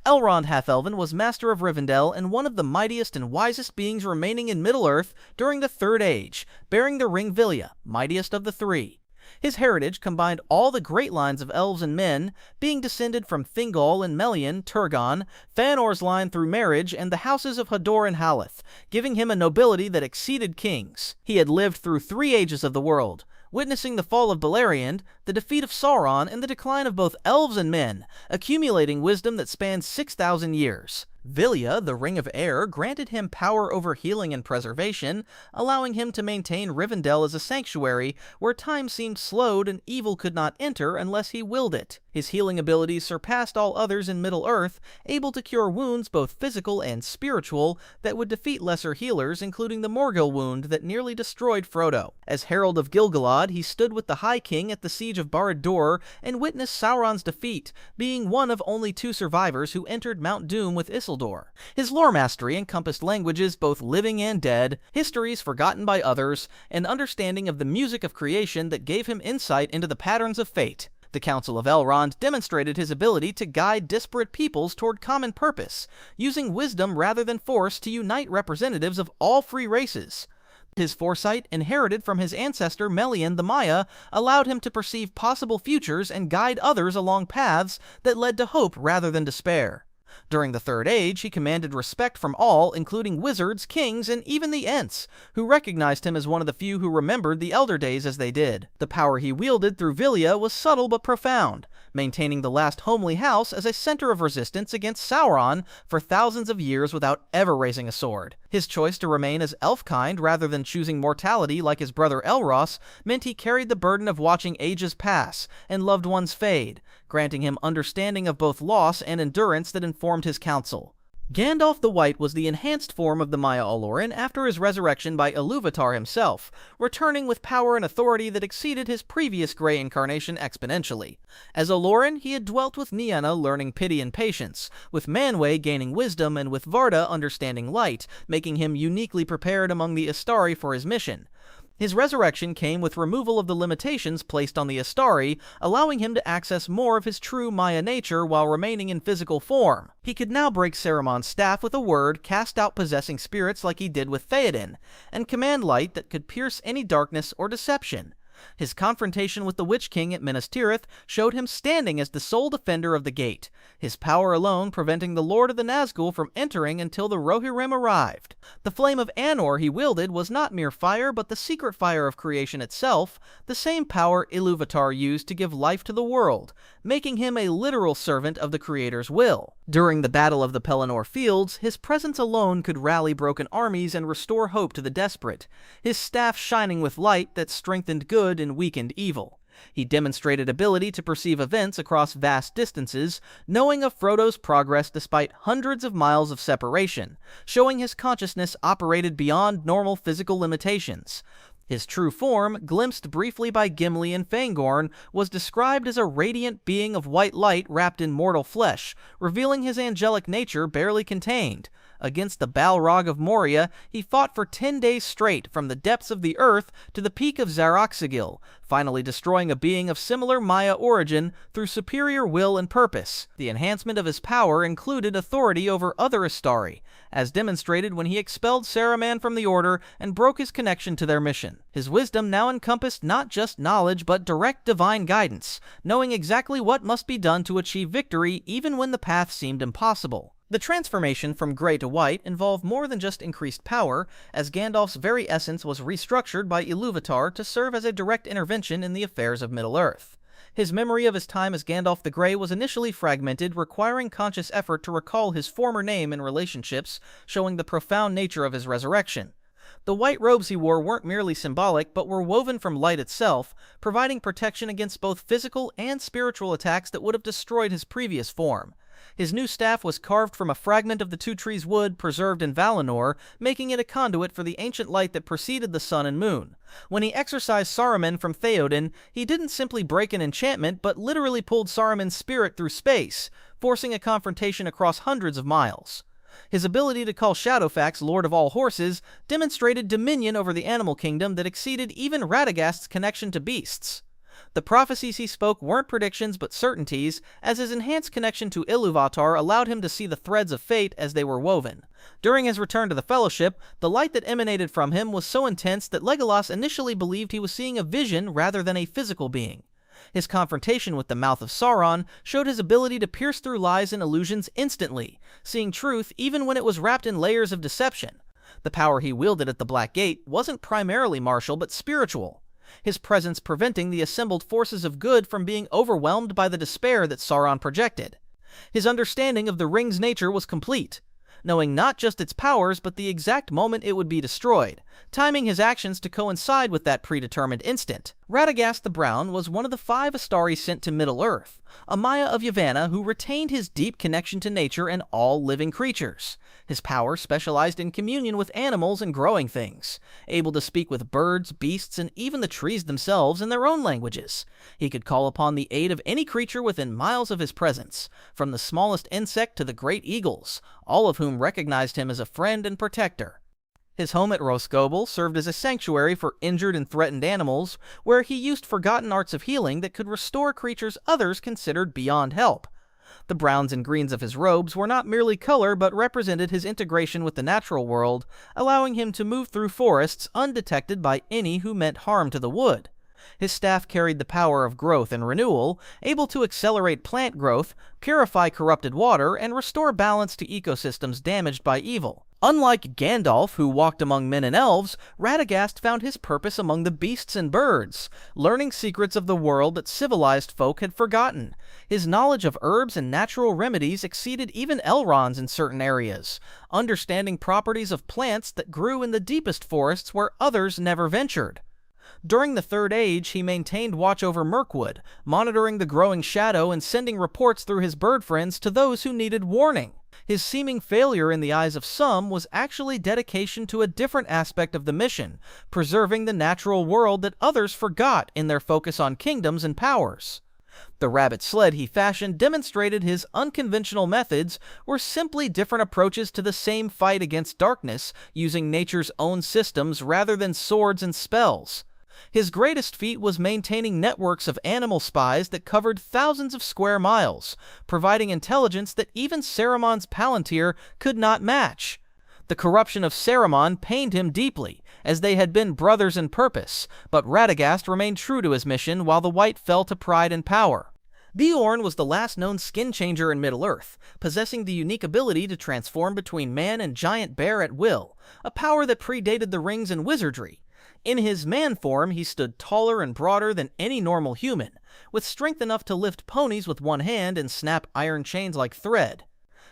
Elrond Half-Elven was master of Rivendell and one of the mightiest and wisest beings remaining in Middle-earth during the Third Age, bearing the ring Vilya, mightiest of the three. His heritage combined all the great lines of elves and men, being descended from Thingol and Melian, Turgon, Feanor's line through marriage, and the houses of Hador and Haleth, giving him a nobility that exceeded kings. He had lived through 3 ages of the world, witnessing the fall of Beleriand, the defeat of Sauron, and the decline of both elves and men, accumulating wisdom that spans 6,000 years. Vilya, the Ring of Air, granted him power over healing and preservation, allowing him to maintain Rivendell as a sanctuary where time seemed slowed and evil could not enter unless he willed it. His healing abilities surpassed all others in Middle-earth, able to cure wounds both physical and spiritual that would defeat lesser healers, including the Morgul wound that nearly destroyed Frodo. As Herald of Gil-galad, he stood with the High King at the siege of Barad-dûr and witnessed Sauron's defeat, being one of only 2 survivors who entered Mount Doom with Isildur. His lore mastery encompassed languages both living and dead, histories forgotten by others, and understanding of the music of creation that gave him insight into the patterns of fate. The Council of Elrond demonstrated his ability to guide disparate peoples toward common purpose, using wisdom rather than force to unite representatives of all free races. His foresight, inherited from his ancestor Melian the Maya, allowed him to perceive possible futures and guide others along paths that led to hope rather than despair. During the Third Age, he commanded respect from all, including wizards, kings, and even the Ents, who recognized him as one of the few who remembered the Elder Days as they did. The power he wielded through Vilya was subtle but profound, maintaining the last homely house as a center of resistance against Sauron for thousands of years without ever raising a sword. His choice to remain as elf-kind rather than choosing mortality like his brother Elros meant he carried the burden of watching ages pass and loved ones fade, granting him understanding of both loss and endurance that informed his counsel. Gandalf the White was the enhanced form of the Maya Olorin after his resurrection by Ilúvatar himself, returning with power and authority that exceeded his previous Grey incarnation exponentially. As Olorin, he had dwelt with Nienna learning pity and patience, with Manwë gaining wisdom, and with Varda understanding light, making him uniquely prepared among the Istari for his mission. His resurrection came with removal of the limitations placed on the Istari, allowing him to access more of his true Maya nature while remaining in physical form. He could now break Saruman's staff with a word, cast out possessing spirits like he did with Theoden, and command light that could pierce any darkness or deception. His confrontation with the Witch King at Minas Tirith showed him standing as the sole defender of the gate, his power alone preventing the Lord of the Nazgul from entering until the Rohirrim arrived. The flame of Anor he wielded was not mere fire, but the secret fire of creation itself, the same power Ilúvatar used to give life to the world, making him a literal servant of the Creator's will. During the Battle of the Pelennor Fields, his presence alone could rally broken armies and restore hope to the desperate, his staff shining with light that strengthened good and weakened evil. He demonstrated ability to perceive events across vast distances, knowing of Frodo's progress despite hundreds of miles of separation, showing his consciousness operated beyond normal physical limitations. His true form, glimpsed briefly by Gimli and Fangorn, was described as a radiant being of white light wrapped in mortal flesh, revealing his angelic nature barely contained. Against the Balrog of Moria, he fought for 10 days straight from the depths of the earth to the peak of Xaroxagil, finally destroying a being of similar Maya origin through superior will and purpose. The enhancement of his power included authority over other Istari, as demonstrated when he expelled Saruman from the Order and broke his connection to their mission. His wisdom now encompassed not just knowledge but direct divine guidance, knowing exactly what must be done to achieve victory even when the path seemed impossible. The transformation from grey to white involved more than just increased power, as Gandalf's very essence was restructured by Ilúvatar to serve as a direct intervention in the affairs of Middle-earth. His memory of his time as Gandalf the Grey was initially fragmented, requiring conscious effort to recall his former name and relationships, showing the profound nature of his resurrection. The white robes he wore weren't merely symbolic, but were woven from light itself, providing protection against both physical and spiritual attacks that would have destroyed his previous form. His new staff was carved from a fragment of the Two Trees wood preserved in Valinor, making it a conduit for the ancient light that preceded the sun and moon. When he exorcised Saruman from Theoden, he didn't simply break an enchantment, but literally pulled Saruman's spirit through space, forcing a confrontation across hundreds of miles. His ability to call Shadowfax Lord of all Horses demonstrated dominion over the animal kingdom that exceeded even Radagast's connection to beasts. The prophecies he spoke weren't predictions but certainties, as his enhanced connection to Iluvatar allowed him to see the threads of fate as they were woven. During his return to the Fellowship, the light that emanated from him was so intense that Legolas initially believed he was seeing a vision rather than a physical being. His confrontation with the mouth of Sauron showed his ability to pierce through lies and illusions instantly, seeing truth even when it was wrapped in layers of deception. The power he wielded at the Black Gate wasn't primarily martial but spiritual, his presence preventing the assembled forces of good from being overwhelmed by the despair that Sauron projected. His understanding of the ring's nature was complete, knowing not just its powers but the exact moment it would be destroyed, timing his actions to coincide with that predetermined instant. Radagast the Brown was one of the 5 Astari sent to Middle-earth, a Maya of Yavanna who retained his deep connection to nature and all living creatures. His power specialized in communion with animals and growing things, able to speak with birds, beasts, and even the trees themselves in their own languages. He could call upon the aid of any creature within miles of his presence, from the smallest insect to the great eagles, all of whom recognized him as a friend and protector. His home at Rhosgobel served as a sanctuary for injured and threatened animals, where he used forgotten arts of healing that could restore creatures others considered beyond help. The browns and greens of his robes were not merely color but represented his integration with the natural world, allowing him to move through forests undetected by any who meant harm to the wood. His staff carried the power of growth and renewal, able to accelerate plant growth, purify corrupted water, and restore balance to ecosystems damaged by evil. Unlike Gandalf, who walked among men and elves, Radagast found his purpose among the beasts and birds, learning secrets of the world that civilized folk had forgotten. His knowledge of herbs and natural remedies exceeded even Elrond's in certain areas, understanding properties of plants that grew in the deepest forests where others never ventured. During the Third Age, he maintained watch over Mirkwood, monitoring the growing shadow and sending reports through his bird friends to those who needed warning. His seeming failure in the eyes of some was actually dedication to a different aspect of the mission, preserving the natural world that others forgot in their focus on kingdoms and powers. The rabbit sled he fashioned demonstrated his unconventional methods were simply different approaches to the same fight against darkness, using nature's own systems rather than swords and spells. His greatest feat was maintaining networks of animal spies that covered thousands of square miles, providing intelligence that even Saruman's Palantir could not match. The corruption of Saruman pained him deeply, as they had been brothers in purpose, but Radagast remained true to his mission while the White fell to pride and power. Beorn was the last known skin changer in Middle-earth, possessing the unique ability to transform between man and giant bear at will, a power that predated the rings and wizardry. In his man form, he stood taller and broader than any normal human, with strength enough to lift ponies with one hand and snap iron chains like thread.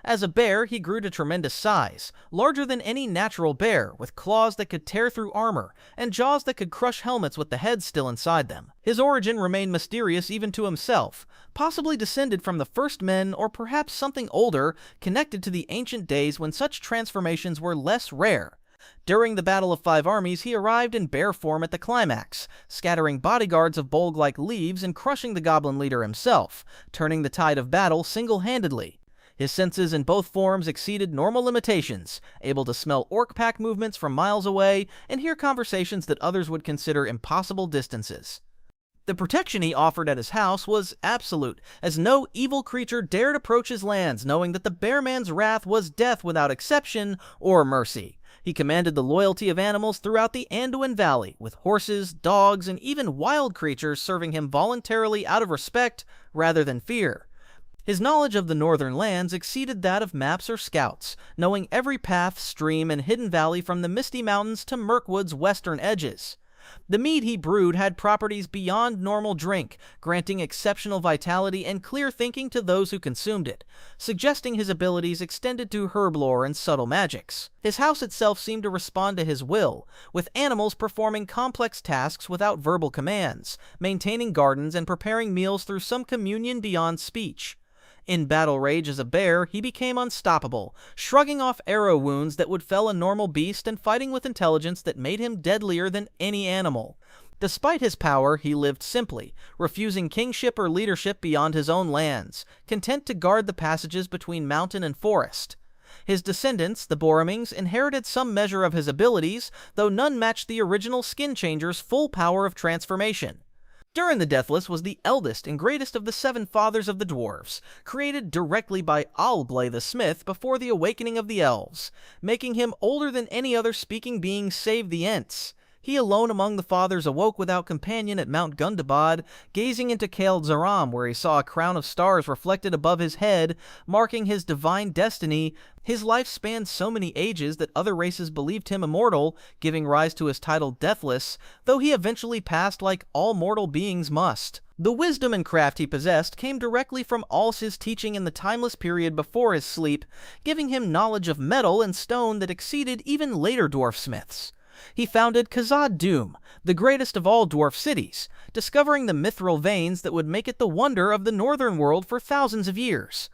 As a bear, he grew to tremendous size, larger than any natural bear, with claws that could tear through armor, and jaws that could crush helmets with the head still inside them. His origin remained mysterious even to himself, possibly descended from the first men or perhaps something older, connected to the ancient days when such transformations were less rare. During the Battle of Five Armies, he arrived in bear form at the climax, scattering bodyguards of bolg-like leaves and crushing the goblin leader himself, turning the tide of battle single-handedly. His senses in both forms exceeded normal limitations, able to smell orc pack movements from miles away and hear conversations that others would consider impossible distances. The protection he offered at his house was absolute, as no evil creature dared approach his lands, knowing that the Bearman's wrath was death without exception or mercy. He commanded the loyalty of animals throughout the Anduin Valley, with horses, dogs, and even wild creatures serving him voluntarily out of respect rather than fear. His knowledge of the northern lands exceeded that of maps or scouts, knowing every path, stream, and hidden valley from the Misty Mountains to Mirkwood's western edges. The mead he brewed had properties beyond normal drink, granting exceptional vitality and clear thinking to those who consumed it, suggesting his abilities extended to herb lore and subtle magics. His house itself seemed to respond to his will, with animals performing complex tasks without verbal commands, maintaining gardens and preparing meals through some communion beyond speech. In battle rage as a bear, he became unstoppable, shrugging off arrow wounds that would fell a normal beast and fighting with intelligence that made him deadlier than any animal. Despite his power, he lived simply, refusing kingship or leadership beyond his own lands, content to guard the passages between mountain and forest. His descendants, the Boromings, inherited some measure of his abilities, though none matched the original Skin Changer's full power of transformation. Durin the Deathless was the eldest and greatest of the seven fathers of the dwarves, created directly by Alblay the Smith before the awakening of the elves, making him older than any other speaking being save the Ents. He alone among the fathers awoke without companion at Mount Gundabad, gazing into Kael Zaram, where he saw a crown of stars reflected above his head, marking his divine destiny. His life spanned so many ages that other races believed him immortal, giving rise to his title Deathless, though he eventually passed like all mortal beings must. The wisdom and craft he possessed came directly from Als's teaching in the timeless period before his sleep, giving him knowledge of metal and stone that exceeded even later dwarf smiths. He founded Khazad Dûm, the greatest of all dwarf cities, discovering the mithril veins that would make it the wonder of the northern world for thousands of years.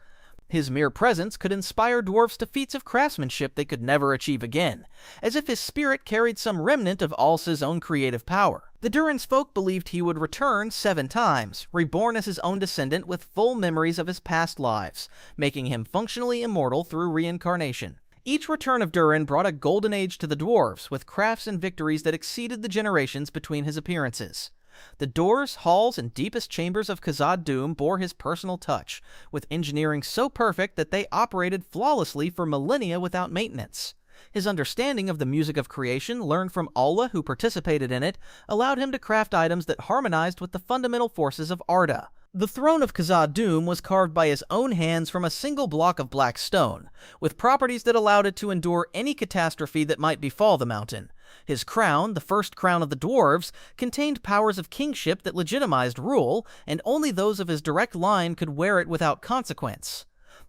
His mere presence could inspire dwarves to feats of craftsmanship they could never achieve again, as if his spirit carried some remnant of Alsa's own creative power. The Durin's folk believed he would return 7 times, reborn as his own descendant with full memories of his past lives, making him functionally immortal through reincarnation. Each return of Durin brought a golden age to the dwarves, with crafts and victories that exceeded the generations between his appearances. The doors, halls, and deepest chambers of Khazad Dûm bore his personal touch, with engineering so perfect that they operated flawlessly for millennia without maintenance. His understanding of the music of creation, learned from Allah who participated in it, allowed him to craft items that harmonized with the fundamental forces of Arda. The throne of Khazad Dûm was carved by his own hands from a single block of black stone, with properties that allowed it to endure any catastrophe that might befall the mountain. His crown, the first crown of the dwarves, contained powers of kingship that legitimized rule, and only those of his direct line could wear it without consequence.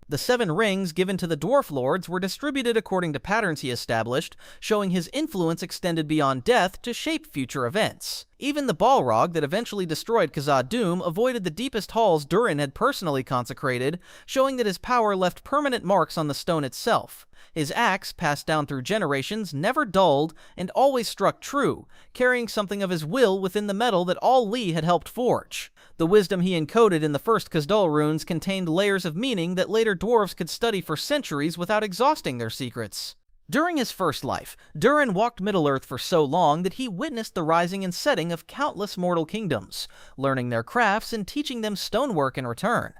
The 7 rings given to the dwarf lords were distributed according to patterns he established, showing his influence extended beyond death to shape future events. Even the Balrog that eventually destroyed Khazad Dûm avoided the deepest halls Durin had personally consecrated, showing that his power left permanent marks on the stone itself. His axe, passed down through generations, never dulled and always struck true, carrying something of his will within the metal that Al-Li had helped forge. The wisdom he encoded in the first Khazdul runes contained layers of meaning that later dwarves could study for centuries without exhausting their secrets. During his first life, Durin walked Middle-earth for so long that he witnessed the rising and setting of countless mortal kingdoms, learning their crafts and teaching them stonework in return.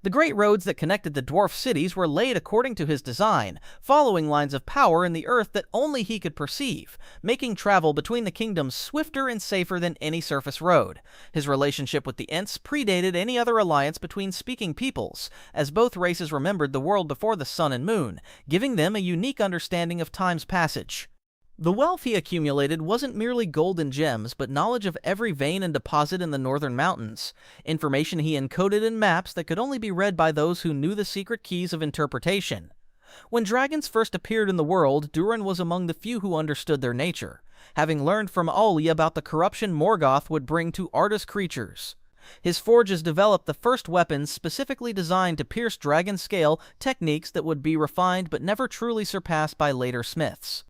The great roads that connected the dwarf cities were laid according to his design, following lines of power in the earth that only he could perceive, making travel between the kingdoms swifter and safer than any surface road. His relationship with the Ents predated any other alliance between speaking peoples, as both races remembered the world before the sun and moon, giving them a unique understanding of time's passage. The wealth he accumulated wasn't merely gold and gems, but knowledge of every vein and deposit in the northern mountains, information he encoded in maps that could only be read by those who knew the secret keys of interpretation. When dragons first appeared in the world, Durin was among the few who understood their nature, having learned from Auli about the corruption Morgoth would bring to Arda's creatures. His forges developed the first weapons specifically designed to pierce dragon scale, techniques that would be refined but never truly surpassed by later smiths.